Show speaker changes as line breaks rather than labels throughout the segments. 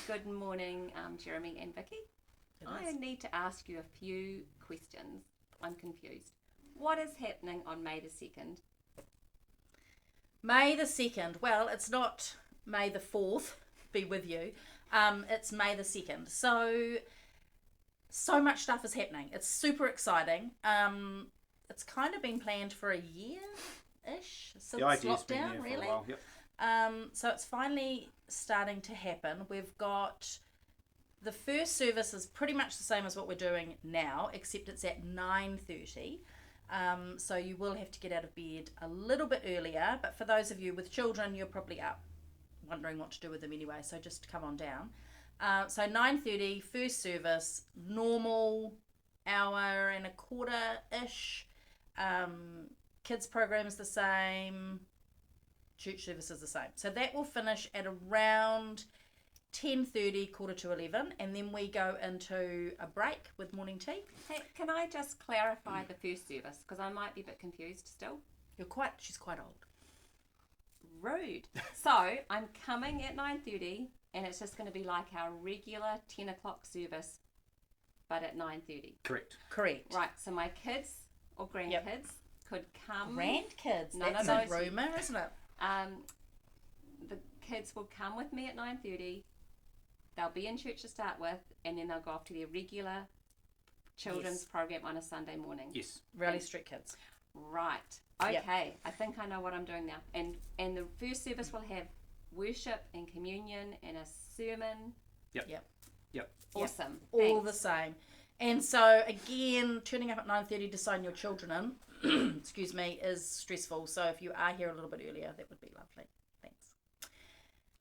Good morning, Jeremy and Viki. I need to ask you a few questions. I'm confused. What is happening on May the 2nd?
May the 2nd. Well, it's not May the 4th, be with you. It's May the 2nd. So much stuff is happening. It's super exciting. It's kind of been planned for a year-ish since lockdown, really.
Yep.
So it's finally starting to happen. We've got the first service is pretty much the same as what we're doing now, except it's at 9:30. So you will have to get out of bed a little bit earlier. But for those of you with children, you're probably up wondering what to do with them anyway. So just come on down. So 9:30, first service, normal hour and a quarter-ish. Kids program's the same. Church service is the same. So that will finish at around 10:30, quarter to 11, and then we go into a break with morning tea.
Hey, can I just clarify the first service? Because I might be a bit confused still.
She's quite old.
Rude. So I'm coming at 9:30, and it's just going to be like our regular 10 o'clock service, but at 9:30.
Correct.
Right, so my kids or grandkids could come.
Grandkids?
None
That's
of those.
a rumour, isn't it?
The kids will come with me at 9:30. They'll be in church to start with, and then they'll go off to their regular children's program on a Sunday morning.
Yes.
Really strict kids.
Right. Okay. I think I know what I'm doing now. And the first service will have worship and communion and a sermon.
Yep.
Awesome.
All the same. And so again, turning up at 9:30 to sign your children in, excuse me, is stressful. So if you are here a little bit earlier, that would be lovely. Thanks.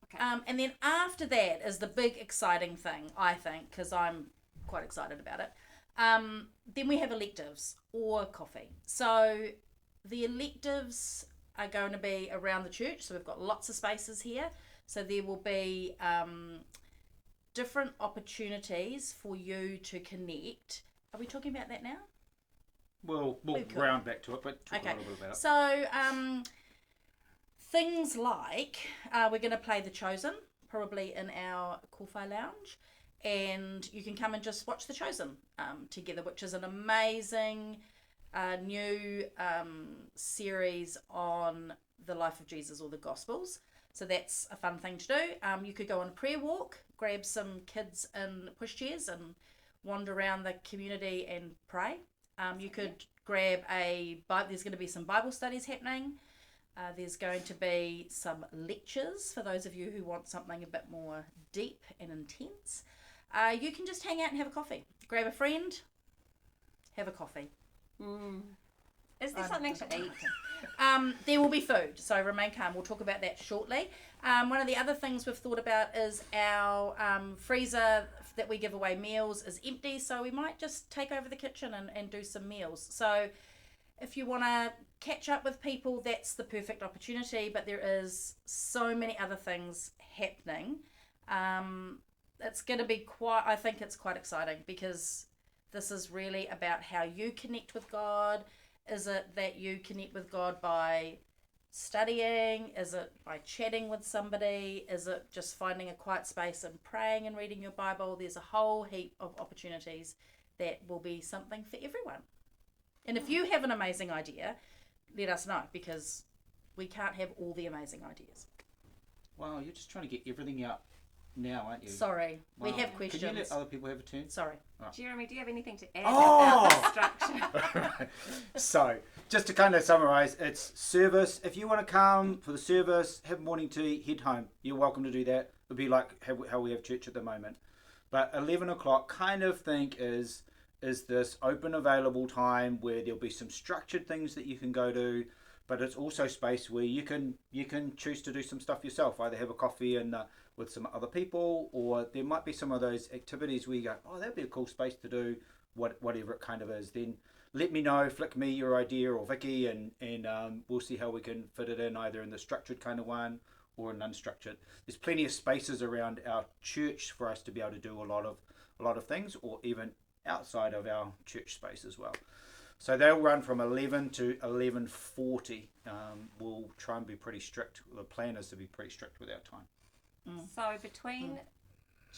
Okay.
And then after that is the big exciting thing, I think, because I'm quite excited about it. Then we have electives or coffee. So the electives are going to be around the church. So we've got lots of spaces here. So there will be different opportunities for you to connect. Are we talking about that now?
We'll round back to it, but talk a little bit about it.
So things like we're going to play The Chosen, probably in our Kowhai Lounge, and you can come and just watch The Chosen together, which is an amazing new series on the life of Jesus or the Gospels. So that's a fun thing to do. You could go on a prayer walk, grab some kids in pushchairs and wander around the community and pray. You could grab there's going to be some Bible studies happening. There's going to be some lectures for those of you who want something a bit more deep and intense. You can just hang out and have a coffee. Grab a friend, have a coffee.
Is there something to eat?
There will be food, so remain calm. We'll talk about that shortly. One of the other things we've thought about is our freezer that we give away meals is empty, so we might just take over the kitchen and do some meals. So if you want to catch up with people, that's the perfect opportunity, but there is so many other things happening. It's going to be I think it's quite exciting because this is really about how you connect with God. Is it that you connect with God by studying? Is it by chatting with somebody? Is it just finding a quiet space and praying and reading your Bible? There's a whole heap of opportunities that will be something for everyone. And if you have an amazing idea, let us know, because we can't have all the amazing ideas.
Wow, you're just trying to get everything out now, aren't you?
Sorry,
Wow.
we have questions.
Can you let other people have a turn?
Sorry.
Right.
Jeremy, do you have anything to add about the structure?
Right. So, just to kind of summarise, it's service. If you want to come for the service, have morning tea, head home. You're welcome to do that. It'll be like how we have church at the moment. But 11 o'clock, kind of think is this open available time where there'll be some structured things that you can go to, but it's also space where you can choose to do some stuff yourself, either have a coffee and with some other people, or there might be some of those activities where you go, oh, that'd be a cool space to do whatever it kind of is. Then let me know, flick me your idea or Viki, and we'll see how we can fit it in either in the structured kind of one or an unstructured. There's plenty of spaces around our church for us to be able to do a lot of things, or even outside of our church space as well. So they'll run from 11 to 11:40. We'll try and be pretty strict. The plan is to be pretty strict with our time.
So between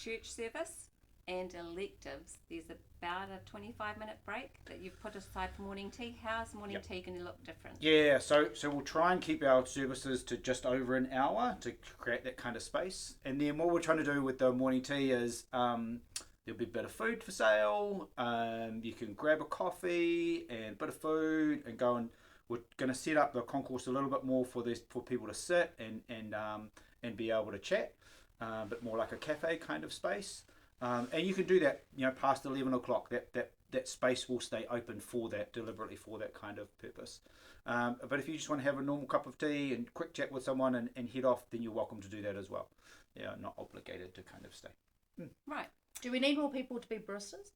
church service and electives, there's about a 25-minute break that you've put aside for morning tea. How's morning tea going to look different?
Yeah, so we'll try and keep our services to just over an hour to create that kind of space. And then what we're trying to do with the morning tea is there'll be a bit of food for sale. You can grab a coffee and a bit of food and go, and we're going to set up the concourse a little bit more for people to sit and be able to chat, a bit more like a cafe kind of space. And you can do that, past 11 o'clock. That space will stay open for that, deliberately for that kind of purpose. But if you just want to have a normal cup of tea and quick chat with someone and head off, then you're welcome to do that as well. Yeah, not obligated to kind of stay.
Right.
Do we need more people to be baristas?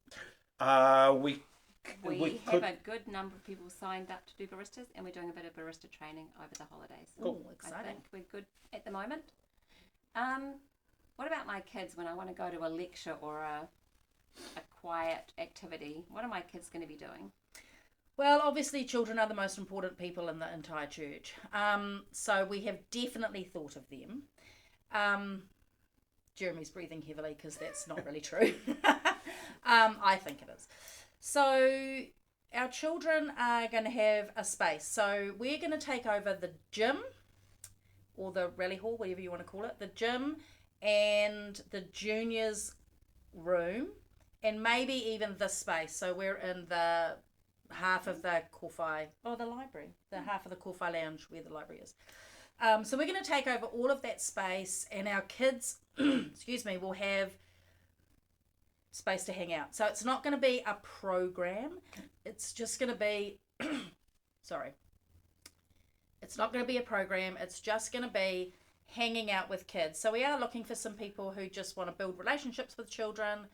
We
could.
have a good number of people signed up to do baristas, and we're doing a bit of barista training over the holidays.
Cool,
I
exciting.
think we're good at the moment. What about my kids when I want to go to a lecture or a quiet activity? What are my kids going to be doing?
Well, obviously children are the most important people in the entire church. So we have definitely thought of them. Jeremy's breathing heavily because that's not really true. I think it is. So our children are going to have a space. So we're going to take over the gym or the rally hall, whatever you want to call it, the gym and the juniors room and maybe even this space. So we're in the half of the Kowhai, the library, the half of the Kowhai lounge where the library is. So we're going to take over all of that space, and our kids, will have space to hang out. So it's not going to be a program. It's just going to be, It's not going to be a program. It's just going to be hanging out with kids. So we are looking for some people who just want to build relationships with children,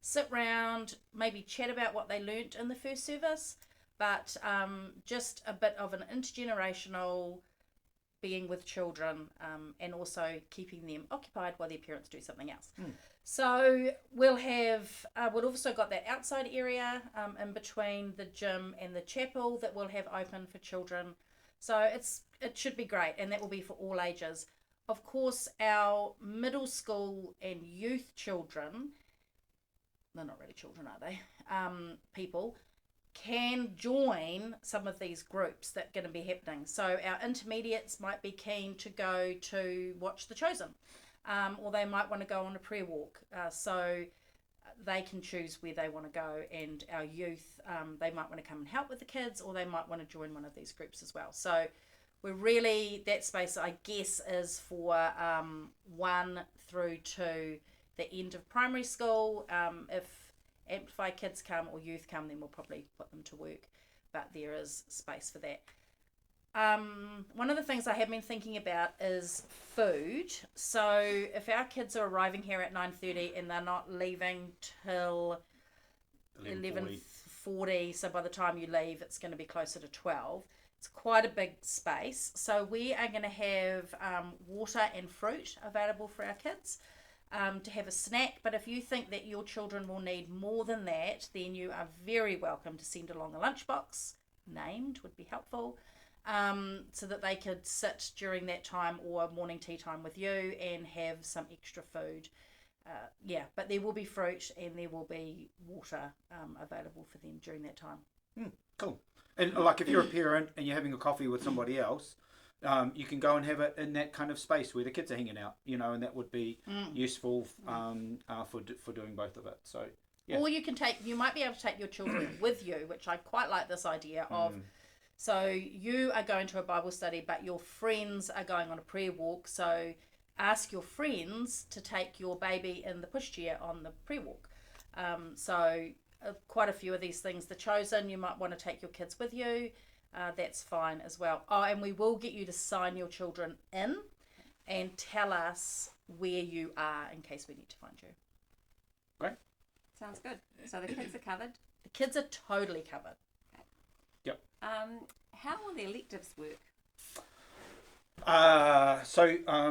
sit around, maybe chat about what they learnt in the first service, but just a bit of an intergenerational being with children, and also keeping them occupied while their parents do something else. So we'll have, we've also got that outside area in between the gym and the chapel that we'll have open for children. So it should be great, and that will be for all ages. Of course, our middle school and youth children, they're not really children, are they? People can join some of these groups that are going to be happening. So our intermediates might be keen to go to watch The Chosen, or they might want to go on a prayer walk. So they can choose where they want to go, and our youth, they might want to come and help with the kids, or they might want to join one of these groups as well. So we're really, that space, I guess, is for 1 through to the end of primary school. If Amplify kids come or youth come, then we'll probably put them to work, but there is space for that. One of the things I have been thinking about is food. So if our kids are arriving here at 9:30 and they're not leaving till 11:40, so by the time you leave it's going to be closer to 12. It's quite a big space, so we are going to have water and fruit available for our kids to have a snack. But if you think that your children will need more than that, then you are very welcome to send along a lunchbox, named would be helpful, so that they could sit during that time or morning tea time with you and have some extra food. But there will be fruit and there will be water available for them during that time.
Cool. And like if you're a parent and you're having a coffee with somebody else, you can go and have it in that kind of space where the kids are hanging out, and that would be useful for doing both of it. So yeah.
Or you might be able to take your children with you, which I quite like this idea of. So you are going to a Bible study, but your friends are going on a prayer walk. So ask your friends to take your baby in the pushchair on the prayer walk. Quite a few of these things. The Chosen, you might want to take your kids with you. That's fine as well. And we will get you to sign your children in and tell us where you are in case we need to find you.
Great.
Sounds good. So the kids are covered.
The kids are totally covered.
Okay.
Yep.
How will the electives work?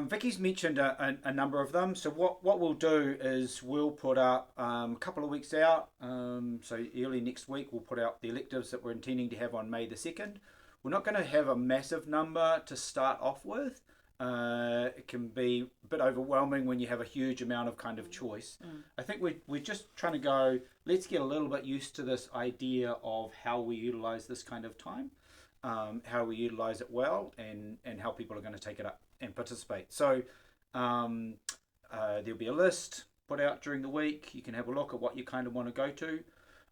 Viki's mentioned a number of them. So what we'll do is we'll put up a couple of weeks out. So early next week we'll put out the electives that we're intending to have on May the 2nd. We're not going to have a massive number to start off with. It can be a bit overwhelming when you have a huge amount of kind of choice. I think we're just trying to go, let's get a little bit used to this idea of how we utilize this kind of time, how we utilize it well, and how people are going to take it up and participate. So there'll be a list put out during the week. You can have a look at what you kind of want to go to.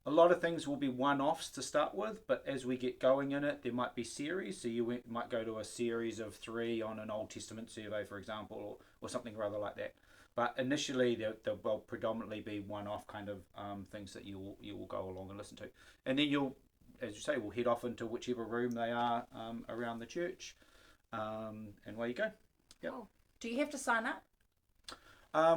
A lot of things will be one-offs to start with, but as we get going in it, there might be series. So you might go to a series of 3 on an Old Testament survey, for example, or something rather like that. But initially, there will predominantly be one-off kind of things that you will go along and listen to. And then you'll, as you say, we'll head off into whichever room they are around the church, and away you go. Yep.
Cool.
Do you have to sign up?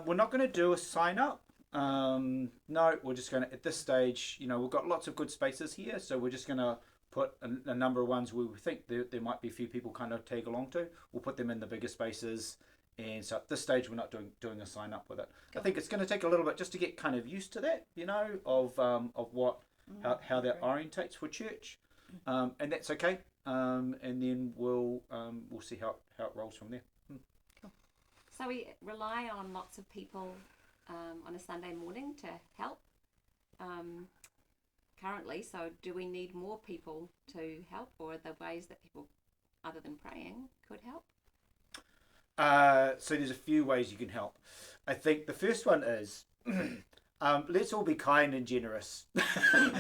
We're not going to do a sign-up. No, we're just going to, at this stage, we've got lots of good spaces here, so we're just going to put a number of ones where we think there might be a few people kind of tag along to. We'll put them in the bigger spaces, and so at this stage we're not doing a sign up with it. Cool. I think it's going to take a little bit just to get kind of used to that, of what how that orientates for church, and that's okay. And then we'll see how it rolls from there.
Cool. So we rely on lots of people on a Sunday morning to help currently. So do we need more people to help, or are there ways that people, other than praying, could help?
So there's a few ways you can help. I think the first one is let's all be kind and generous. And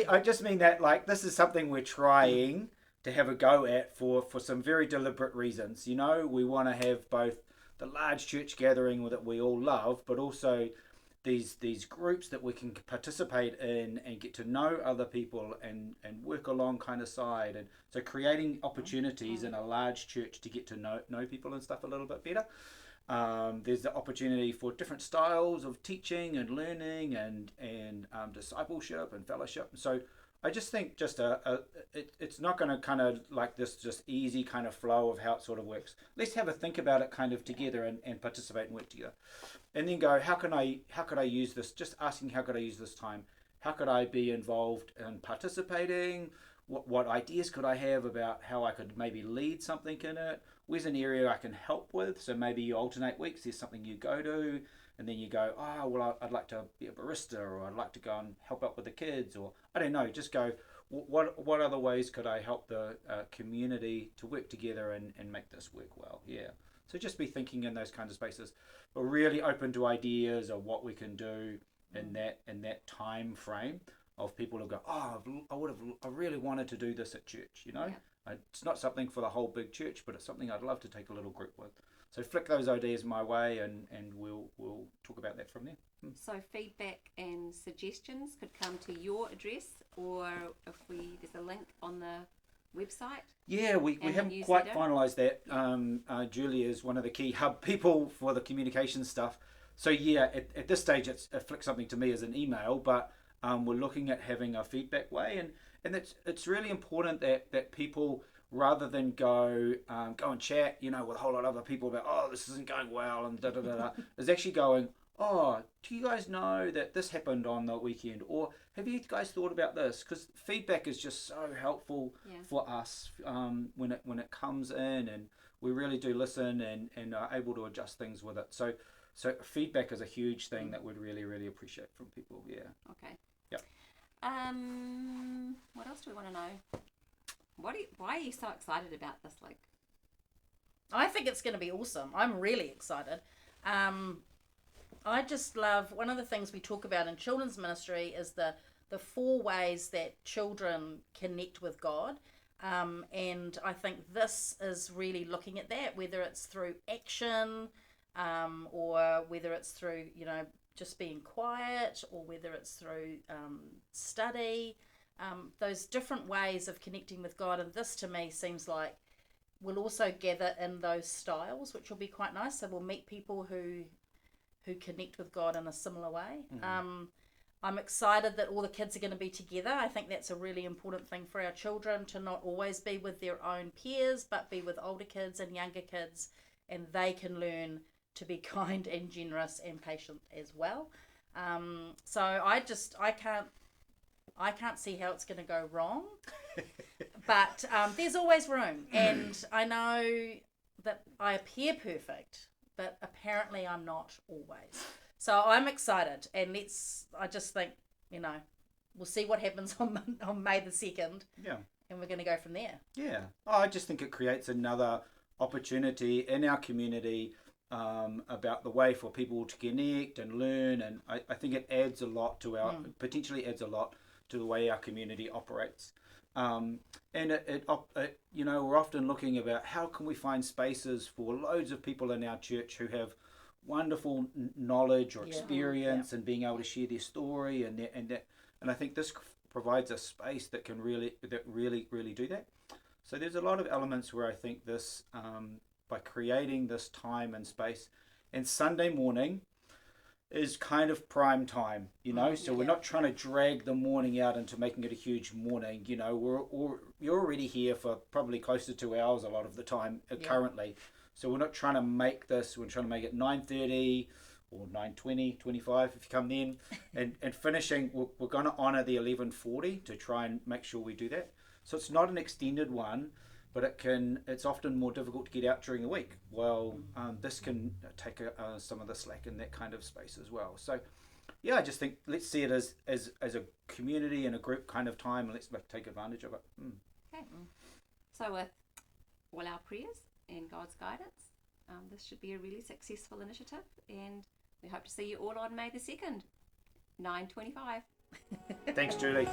I just mean that, like, this is something we're trying to have a go at for some very deliberate reasons. We want to have both the large church gathering that we all love, but also these groups that we can participate in and get to know other people and work along kind of side. And so creating opportunities in a large church to get to know people and stuff a little bit better. There's the opportunity for different styles of teaching and learning and discipleship and fellowship. So I just think it's not going to kind of like this just easy kind of flow of how it sort of works. Let's have a think about it kind of together and participate and work together. And then go, how could I use this? Just asking, how could I use this time? How could I be involved in participating? What ideas could I have about how I could maybe lead something in it? Where's an area I can help with? So maybe you alternate weeks, there's something you go to, and then you go, I'd like to be a barista, or I'd like to go and help out with the kids, or I don't know, just go, what other ways could I help the community to work together and make this work well? Yeah. So just be thinking in those kinds of spaces, but really open to ideas of what we can do in that time frame of people who go, I really wanted to do this at church,
Yeah.
It's not something for the whole big church, but it's something I'd love to take a little group with. So flick those ideas my way, and we'll talk about that from there.
So feedback and suggestions could come to your address, or there's a link on the website.
Yeah, we haven't quite finalised that. Julie is one of the key hub people for the communication stuff. So yeah, at this stage it flicks something to me as an email, but we're looking at having a feedback way, and it's really important that people, rather than go and chat, with a whole lot of other people about, this isn't going well and da-da-da-da, is actually going, do you guys know that this happened on the weekend? Or have you guys thought about this? Because feedback is just so helpful for us when it comes in, and we really do listen and are able to adjust things with it. So feedback is a huge thing that we'd really, really appreciate from people. Yeah.
Okay.
Yep.
What else do we want to know? Why are you so excited about this? Like,
I think it's going to be awesome. I'm really excited. I just love, one of the things we talk about in children's ministry is the 4 ways that children connect with God. And I think this is really looking at that, whether it's through action, or whether it's through, just being quiet, or whether it's through study, those different ways of connecting with God. And this to me seems like we'll also gather in those styles, which will be quite nice. So we'll meet people who connect with God in a similar way. Mm-hmm. I'm excited that all the kids are going to be together. I think that's a really important thing for our children, to not always be with their own peers, but be with older kids and younger kids, and they can learn to be kind and generous and patient as well. So I can't see how it's going to go wrong, but there's always room. And I know that I appear perfect, but apparently I'm not always. So I'm excited, and I just think, we'll see what happens on May the 2nd.
Yeah.
And we're going to go from there.
Yeah. I just think it creates another opportunity in our community about the way for people to connect and learn. And I think it adds a lot to potentially adds a lot to the way our community operates. And we're often looking about how can we find spaces for loads of people in our church who have wonderful knowledge or experience and being able to share their story and I think this provides a space that can really do that. So there's a lot of elements where I think this by creating this time and space, and Sunday morning is kind of prime time, so we're not trying to drag the morning out into making it a huge morning. You're already here for probably close to 2 hours a lot of the time currently, so we're not trying to make this, we're trying to make it 9:30 or 9:20, 25 if you come then, and finishing, we're going to honour the 11:40 to try and make sure we do that. So it's not an extended one, but it's often more difficult to get out during the week. Well, this can take some of the slack in that kind of space as well. So yeah, I just think let's see it as a community and a group kind of time, and let's take advantage of it.
Okay. So with all our prayers and God's guidance, this should be a really successful initiative, and we hope to see you all on May the 2nd, 9:25.
Thanks, Julie.